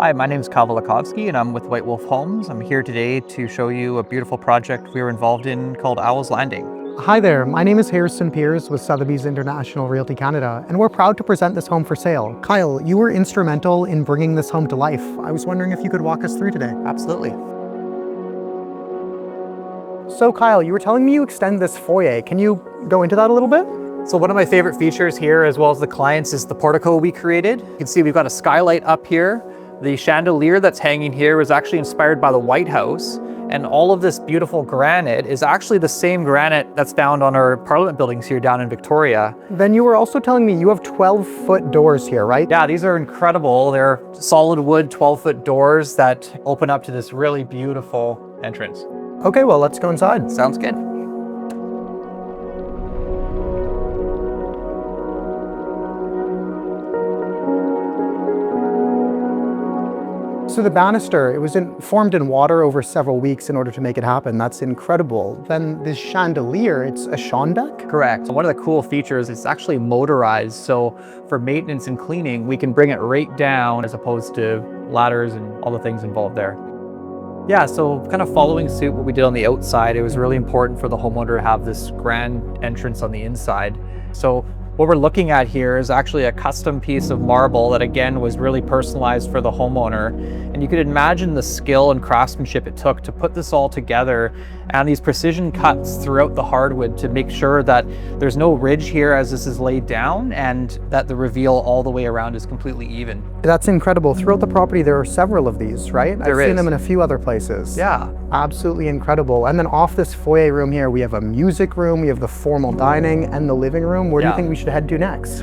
Hi, my name is Kyle Velikovsky and I'm with White Wolf Homes. I'm here today to show you a beautiful project we were involved in called Owl's Landing. Hi there, my name is Harrison Peers with Sotheby's International Realty Canada, and we're proud to present this home for sale. Kyle, you were instrumental in bringing this home to life. I was wondering if you could walk us through today. Absolutely. So Kyle, you were telling me you extend this foyer. Can you go into that a little bit? So one of my favorite features here, as well as the clients, is the portico we created. You can see we've got a skylight up here. The chandelier that's hanging here was actually inspired by the White House. And all of this beautiful granite is actually the same granite that's found on our Parliament buildings here down in Victoria. Then you were also telling me you have 12-foot doors here, right? Yeah, these are incredible. They're solid wood 12-foot doors that open up to this really beautiful entrance. Okay, well, let's go inside. Sounds good. So the banister, it was formed in water over several weeks in order to make it happen. That's incredible. Then this chandelier, it's a Schonbek? Correct. One of the cool features is it's actually motorized. So for maintenance and cleaning, we can bring it right down as opposed to ladders and all the things involved there. Yeah, so kind of following suit what we did on the outside, it was really important for the homeowner to have this grand entrance on the inside. So what we're looking at here is actually a custom piece of marble that again was really personalized for the homeowner. And you could imagine the skill and craftsmanship it took to put this all together and these precision cuts throughout the hardwood to make sure that there's no ridge here as this is laid down and that the reveal all the way around is completely even. That's incredible. Throughout the property, there are several of these, right? I've seen them in a few other places. Yeah. Absolutely incredible. And then off this foyer room here, we have a music room, we have the formal dining and the living room. Where do you think we should head to next?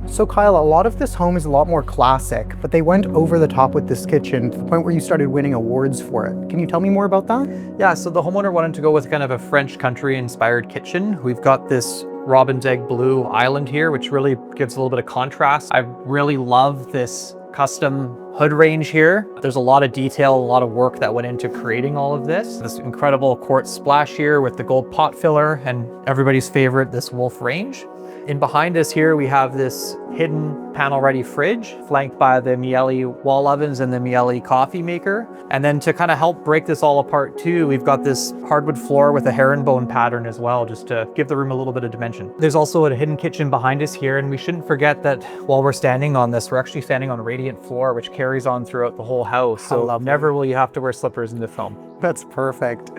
So Kyle, a lot of this home is a lot more classic, but they went over the top with this kitchen to the point where you started winning awards for it. Can you tell me more about that? Yeah, so the homeowner wanted to go with kind of a French country inspired kitchen. We've got this robin's egg blue island here, which really gives a little bit of contrast. I really love this custom hood range here. There's a lot of detail, a lot of work that went into creating all of this. This incredible quartz splash here with the gold pot filler and everybody's favorite, this wolf range. In behind us here, we have this hidden panel-ready fridge flanked by the Miele wall ovens and the Miele coffee maker. And then to kind of help break this all apart too, we've got this hardwood floor with a herringbone pattern as well, just to give the room a little bit of dimension. There's also a hidden kitchen behind us here, and we shouldn't forget that while we're standing on this, we're actually standing on a radiant floor, which carries on throughout the whole house. So never will you have to wear slippers in this home. That's perfect.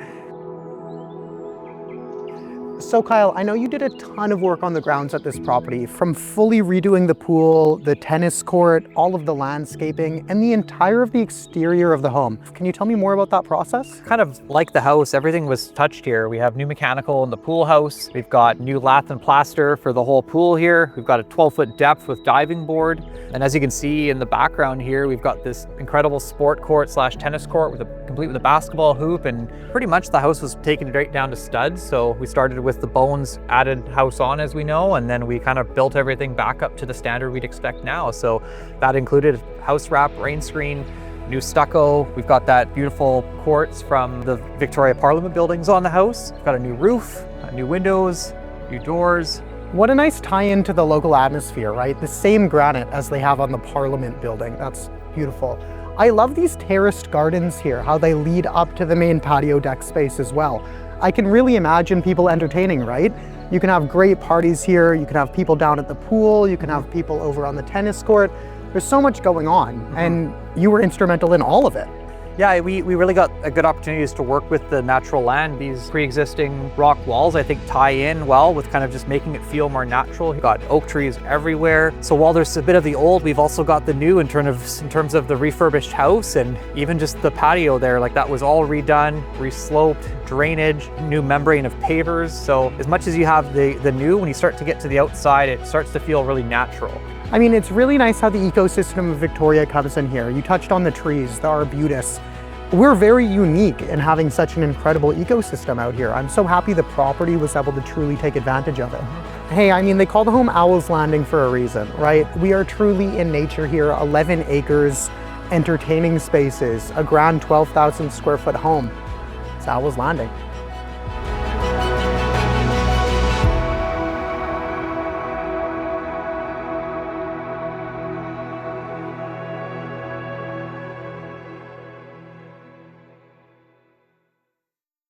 So Kyle, I know you did a ton of work on the grounds at this property, from fully redoing the pool, the tennis court, all of the landscaping, and the entire of the exterior of the home. Can you tell me more about that process? Kind of like the house, everything was touched here. We have new mechanical in the pool house. We've got new lath and plaster for the whole pool here. We've got a 12-foot depth with diving board. And as you can see in the background here, we've got this incredible sport court slash tennis court complete with a basketball hoop. And pretty much the house was taken right down to studs. So we started with the bones added house on, as we know, and then we kind of built everything back up to the standard we'd expect now. So that included house wrap, rain screen, new stucco. We've got that beautiful quartz from the Victoria Parliament buildings on the house. We've got a new roof, new windows, new doors. What a nice tie-in to the local atmosphere, right? The same granite as they have on the Parliament building. That's beautiful. I love these terraced gardens here, how they lead up to the main patio deck space as well. I can really imagine people entertaining, right? You can have great parties here, you can have people down at the pool, you can have people over on the tennis court. There's so much going on, and you were instrumental in all of it. Yeah, we really got a good opportunities to work with the natural land. These pre-existing rock walls, I think, tie in well with kind of just making it feel more natural. You've got oak trees everywhere. So while there's a bit of the old, we've also got the new in terms of the refurbished house, and even just the patio there, like that was all redone, resloped, drainage, new membrane of pavers. So as much as you have the new, when you start to get to the outside, it starts to feel really natural. I mean, it's really nice how the ecosystem of Victoria comes in here. You touched on the trees, the arbutus. We're very unique in having such an incredible ecosystem out here. I'm so happy the property was able to truly take advantage of it. Hey, I mean, they call the home Owl's Landing for a reason, right? We are truly in nature here, 11 acres, entertaining spaces, a grand 12,000 square foot home. It's Owl's Landing.